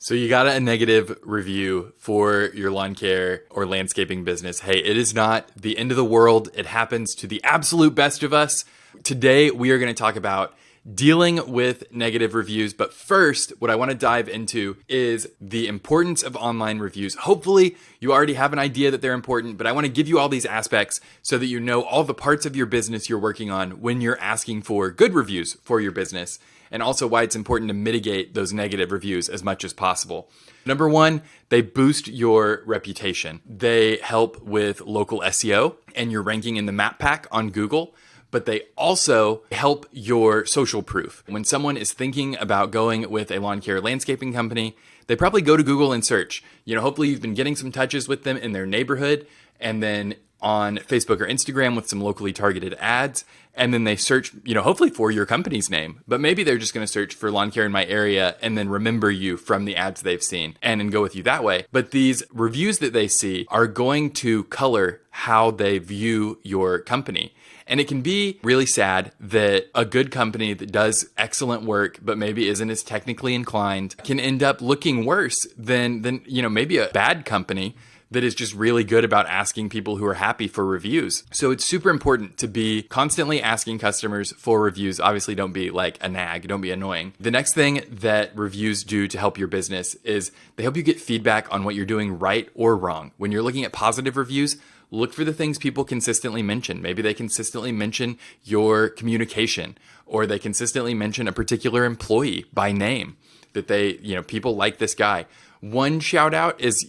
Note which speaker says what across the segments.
Speaker 1: So you got a negative review for your lawn care or landscaping business. Hey, it is not the end of the world. It happens to the absolute best of us. Today, we are going to talk about dealing with negative reviews. But first, what I want to dive into is the importance of online reviews. Hopefully, you already have an idea that they're important, but I want to give you all these aspects so that you know all the parts of your business you're working on when you're asking for good reviews for your business, and also why it's important to mitigate those negative reviews as much as possible. Number one, they boost your reputation. They help with local SEO and your ranking in the map pack on Google, but they also help your social proof. When someone is thinking about going with a lawn care landscaping company, they probably go to Google and search. Hopefully you've been getting some touches with them in their neighborhood, and then on Facebook or Instagram with some locally targeted ads. And then they search, hopefully for your company's name, but maybe they're just going to search for lawn care in my area and then remember you from the ads they've seen and then go with you that way. But these reviews that they see are going to color how they view your company. And it can be really sad that a good company that does excellent work, but maybe isn't as technically inclined, can end up looking worse than maybe a bad company that is just really good about asking people who are happy for reviews. So it's super important to be constantly asking customers for reviews. Obviously, don't be like a nag, don't be annoying. The next thing that reviews do to help your business is they help you get feedback on what you're doing right or wrong. When you're looking at positive reviews, look for the things people consistently mention. Maybe they consistently mention your communication, or they consistently mention a particular employee by name, that people like this guy. One shout out is,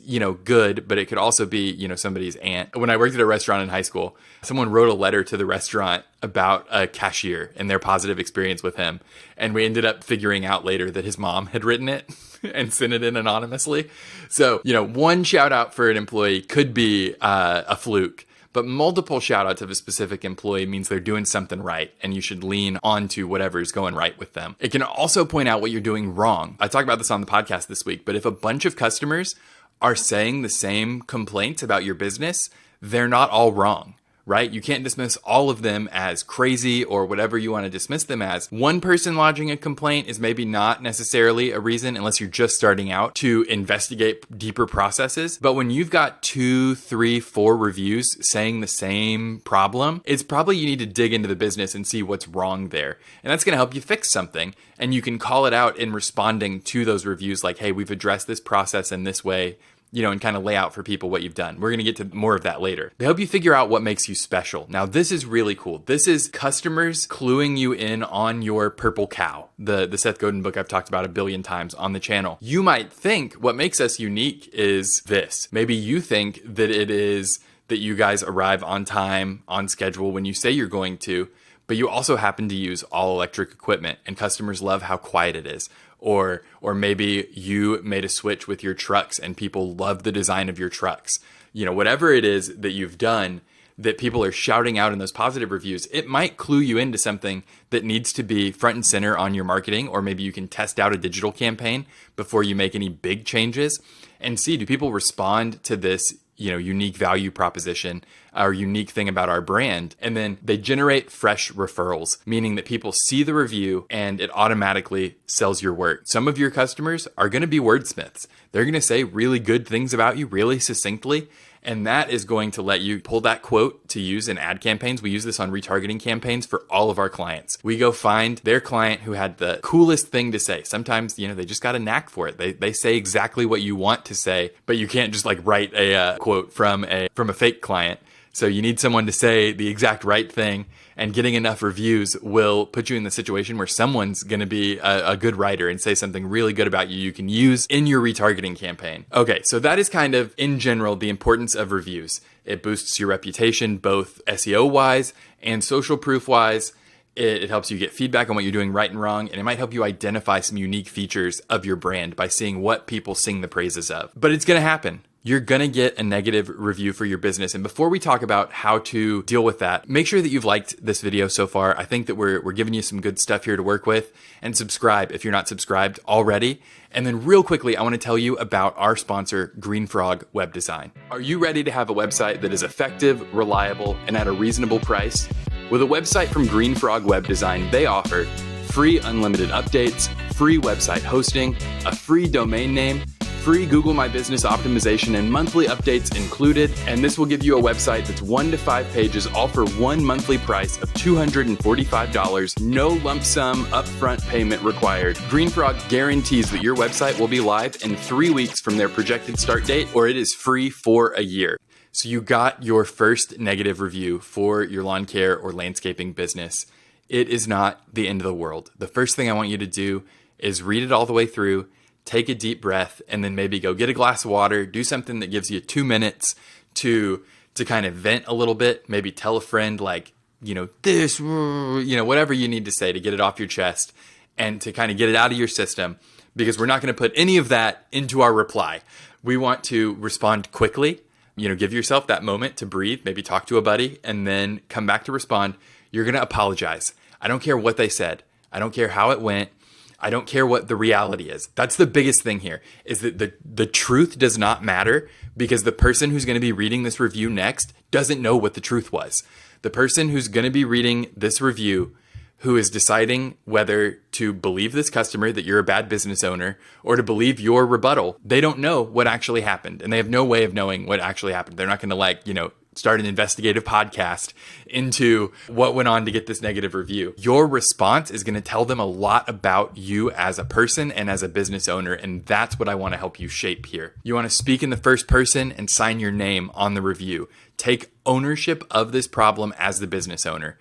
Speaker 1: good, but it could also be, somebody's aunt. When I worked at a restaurant in high school, someone wrote a letter to the restaurant about a cashier and their positive experience with him. And we ended up figuring out later that his mom had written it and sent it in anonymously. So, one shout out for an employee could be a fluke. But multiple shout outs of a specific employee means they're doing something right, and you should lean onto whatever's going right with them. It can also point out what you're doing wrong. I talked about this on the podcast this week, but if a bunch of customers are saying the same complaints about your business, they're not all wrong, right? You can't dismiss all of them as crazy or whatever you want to dismiss them as. One person lodging a complaint is maybe not necessarily a reason, unless you're just starting out, to investigate deeper processes. But when you've got 2, 3, 4 reviews saying the same problem, it's probably you need to dig into the business and see what's wrong there. And that's going to help you fix something. And you can call it out in responding to those reviews like, hey, we've addressed this process in this way, and kind of lay out for people what you've done. We're going to get to more of that later. They help you figure out what makes you special. Now, this is really cool. This is customers cluing you in on your purple cow, the Seth Godin book I've talked about a billion times on the channel. You might think what makes us unique is this. Maybe you think that it is that you guys arrive on time, on schedule when you say you're going to, but you also happen to use all electric equipment and customers love how quiet it is. Or maybe you made a switch with your trucks and people love the design of your trucks. Whatever it is that you've done that people are shouting out in those positive reviews, it might clue you into something that needs to be front and center on your marketing, or maybe you can test out a digital campaign before you make any big changes and see, do people respond to this unique value proposition, our unique thing about our brand. And then they generate fresh referrals, meaning that people see the review and it automatically sells your work. Some of your customers are going to be wordsmiths. They're going to say really good things about you really succinctly. And that is going to let you pull that quote to use in ad campaigns. We use this on retargeting campaigns for all of our clients. We go find their client who had the coolest thing to say. Sometimes, they just got a knack for it. They say exactly what you want to say, but you can't just write a quote from a fake client. So you need someone to say the exact right thing, and getting enough reviews will put you in the situation where someone's going to be a good writer and say something really good about you can use in your retargeting campaign. Okay, so that is kind of, in general, the importance of reviews. It boosts your reputation, both SEO-wise and social proof-wise. It helps you get feedback on what you're doing right and wrong, and it might help you identify some unique features of your brand by seeing what people sing the praises of. But it's going to happen. You're going to get a negative review for your business. And before we talk about how to deal with that, make sure that you've liked this video so far. I think that we're giving you some good stuff here to work with. And subscribe if you're not subscribed already. And then real quickly, I want to tell you about our sponsor, Green Frog Web Design. Are you ready to have a website that is effective, reliable, and at a reasonable price? With a website from Green Frog Web Design, they offer free unlimited updates, free website hosting, a free domain name, free Google My Business optimization and monthly updates included. And this will give you a website that's 1 to 5 pages, all for one monthly price of $245. No lump sum upfront payment required. GreenFrog guarantees that your website will be live in 3 weeks from their projected start date, or it is free for a year. So you got your first negative review for your lawn care or landscaping business. It is not the end of the world. The first thing I want you to do is read it all the way through, take a deep breath, and then maybe go get a glass of water, do something that gives you 2 minutes to kind of vent a little bit. Maybe tell a friend like, whatever you need to say to get it off your chest and to kind of get it out of your system, because we're not going to put any of that into our reply. We want to respond quickly. Give yourself that moment to breathe, maybe talk to a buddy, and then come back to respond. You're going to apologize. I don't care what they said. I don't care how it went. I don't care what the reality is. That's the biggest thing here, is that the truth does not matter, because the person who's going to be reading this review next doesn't know what the truth was. The person who's going to be reading this review, who is deciding whether to believe this customer that you're a bad business owner or to believe your rebuttal, they don't know what actually happened, and they have no way of knowing what actually happened. They're not going to start an investigative podcast into what went on to get this negative review. Your response is going to tell them a lot about you as a person and as a business owner, and that's what I want to help you shape here. You want to speak in the first person and sign your name on the review. Take ownership of this problem as the business owner.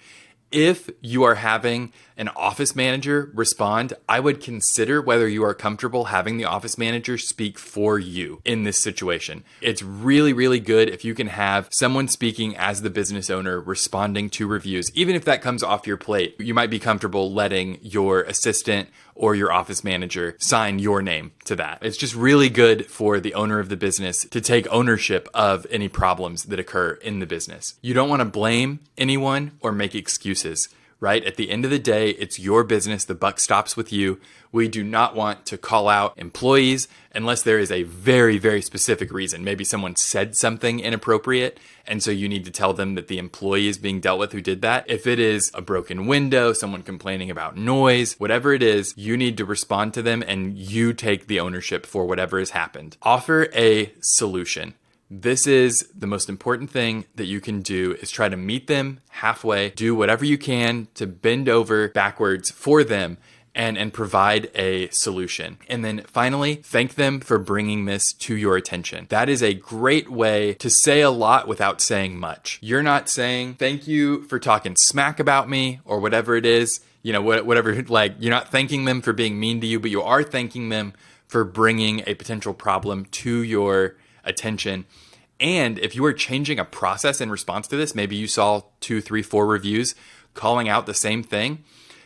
Speaker 1: If you are having an office manager respond, I would consider whether you are comfortable having the office manager speak for you in this situation. It's really, really good if you can have someone speaking as the business owner responding to reviews. Even if that comes off your plate, you might be comfortable letting your assistant or your office manager sign your name to that. It's just really good for the owner of the business to take ownership of any problems that occur in the business. You don't want to blame anyone or make excuses, right? At the end of the day, it's your business. The buck stops with you. We do not want to call out employees unless there is a very, very specific reason. Maybe someone said something inappropriate, and so you need to tell them that the employee is being dealt with who did that. If it is a broken window, someone complaining about noise, whatever it is, you need to respond to them and you take the ownership for whatever has happened. Offer a solution. This is the most important thing that you can do, is try to meet them halfway, do whatever you can to bend over backwards for them and provide a solution. And then finally, thank them for bringing this to your attention. That is a great way to say a lot without saying much. You're not saying, thank you for talking smack about me or whatever it is, whatever, like you're not thanking them for being mean to you, but you are thanking them for bringing a potential problem to your attention. And if you are changing a process in response to this, maybe you saw 2, 3, 4 reviews calling out the same thing,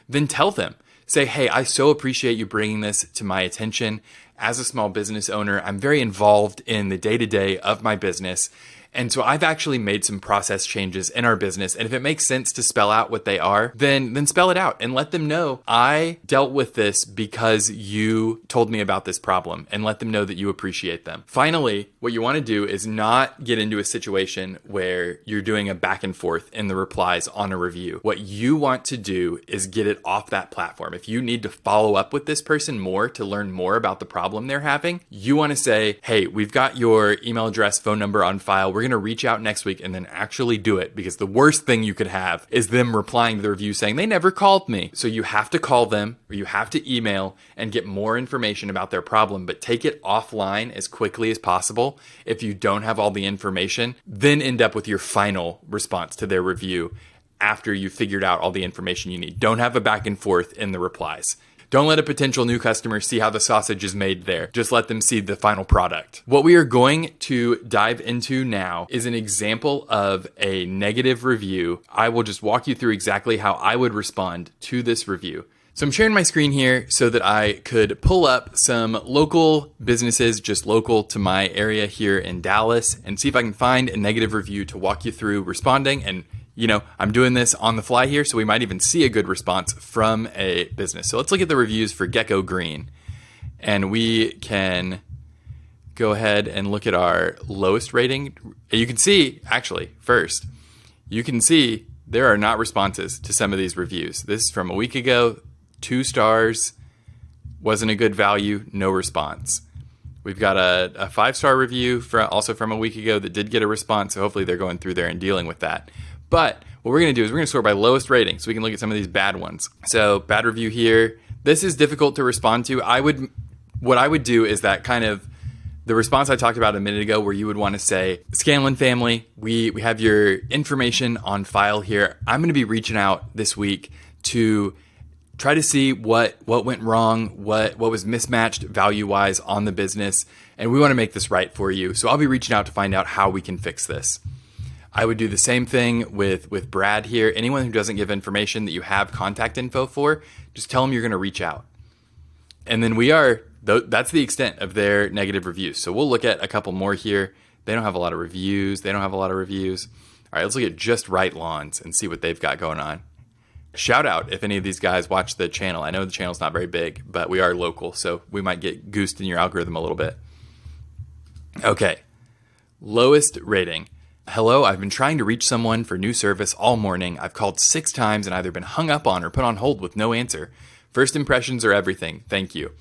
Speaker 1: then tell them. Say, hey, I so appreciate you bringing this to my attention. As a small business owner, I'm very involved in the day-to-day of my business. And so I've actually made some process changes in our business. And if it makes sense to spell out what they are, then spell it out and let them know I dealt with this because you told me about this problem, and let them know that you appreciate them. Finally, what you want to do is not get into a situation where you're doing a back and forth in the replies on a review. What you want to do is get it off that platform. If you need to follow up with this person more to learn more about the problem they're having, you want to say, hey, we've got your email address, phone number on file. We're going to reach out next week and then actually do it, because the worst thing you could have is them replying to the review saying they never called me. So you have to call them or you have to email and get more information about their problem, but take it offline as quickly as possible. If you don't have all the information, then end up with your final response to their review after you figured out all the information you need. Don't have a back and forth in the replies. Don't let a potential new customer see how the sausage is made there. Just let them see the final product. What we are going to dive into now is an example of a negative review. I will just walk you through exactly how I would respond to this review. So I'm sharing my screen here so that I could pull up some local businesses, just local to my area here in Dallas, and see if I can find a negative review to walk you through responding. And I'm doing this on the fly here, so we might even see a good response from a business. So let's look at the reviews for Gecko Green. And we can go ahead and look at our lowest rating. You can see, actually, first, you can see there are not responses to some of these reviews. This is from a week ago, 2 stars, wasn't a good value, no response. We've got a 5-star review also from a week ago that did get a response, so hopefully they're going through there and dealing with that. But what we're going to do is we're going to sort by lowest rating so we can look at some of these bad ones. So bad review here. This is difficult to respond to. What I would do is that kind of the response I talked about a minute ago where you would want to say, Scanlon family, we have your information on file here. I'm going to be reaching out this week to try to see what went wrong, what was mismatched value-wise on the business, and we want to make this right for you. So I'll be reaching out to find out how we can fix this. I would do the same thing with Brad here. Anyone who doesn't give information that you have contact info for, just tell them you're going to reach out. And then that's the extent of their negative reviews. So we'll look at a couple more here. They don't have a lot of reviews. All right, let's look at Just Right Lawns and see what they've got going on. Shout out if any of these guys watch the channel. I know the channel's not very big, but we are local, so we might get goosed in your algorithm a little bit. Okay, lowest rating. Hello, I've been trying to reach someone for new service all morning. I've called 6 times and either been hung up on or put on hold with no answer. First impressions are everything. Thank you.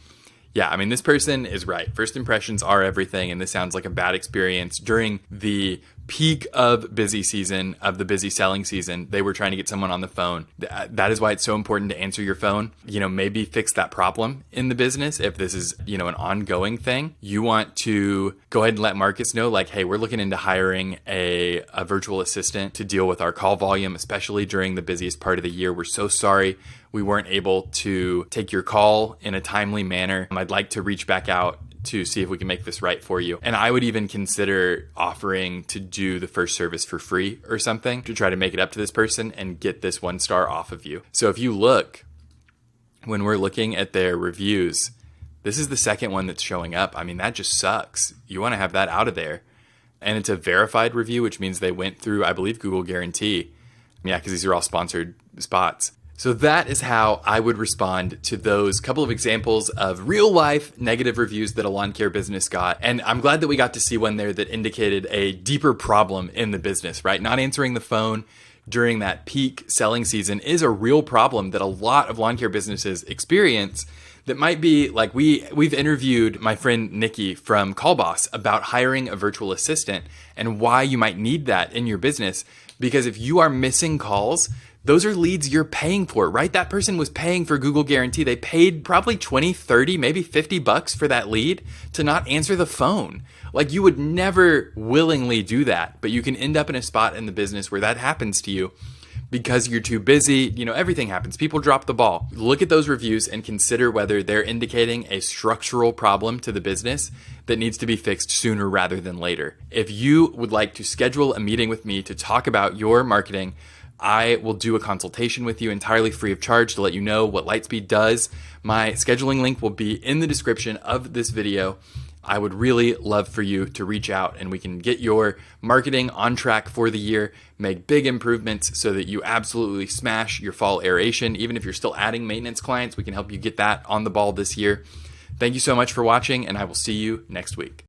Speaker 1: Yeah, I mean, this person is right. First impressions are everything, and this sounds like a bad experience. During the peak of busy season, of the busy selling season, they were trying to get someone on the phone. That is why it's so important to answer your phone. Maybe fix that problem in the business. If this is, an ongoing thing, you want to go ahead and let Marcus know, like, hey, we're looking into hiring a virtual assistant to deal with our call volume, especially during the busiest part of the year. We're so sorry we weren't able to take your call in a timely manner. I'd like to reach back out to see if we can make this right for you. And I would even consider offering to do the first service for free or something to try to make it up to this person and get this 1 star off of you. So if you look, when we're looking at their reviews, this is the second one that's showing up. I mean, that just sucks. You want to have that out of there. And it's a verified review, which means they went through, I believe, Google Guarantee. Yeah, because these are all sponsored spots. So that is how I would respond to those couple of examples of real life negative reviews that a lawn care business got. And I'm glad that we got to see one there that indicated a deeper problem in the business, right? Not answering the phone during that peak selling season is a real problem that a lot of lawn care businesses experience. That might be like we've interviewed my friend Nikki from CallBoss about hiring a virtual assistant and why you might need that in your business. Because if you are missing calls, those are leads you're paying for, right? That person was paying for Google Guarantee. They paid probably 20, 30, maybe $50 for that lead to not answer the phone. Like, you would never willingly do that, but you can end up in a spot in the business where that happens to you because you're too busy. Everything happens. People drop the ball. Look at those reviews and consider whether they're indicating a structural problem to the business that needs to be fixed sooner rather than later. If you would like to schedule a meeting with me to talk about your marketing, I will do a consultation with you entirely free of charge to let you know what Lightspeed does. My scheduling link will be in the description of this video. I would really love for you to reach out and we can get your marketing on track for the year, make big improvements so that you absolutely smash your fall aeration. Even if you're still adding maintenance clients, we can help you get that on the ball this year. Thank you so much for watching, and I will see you next week.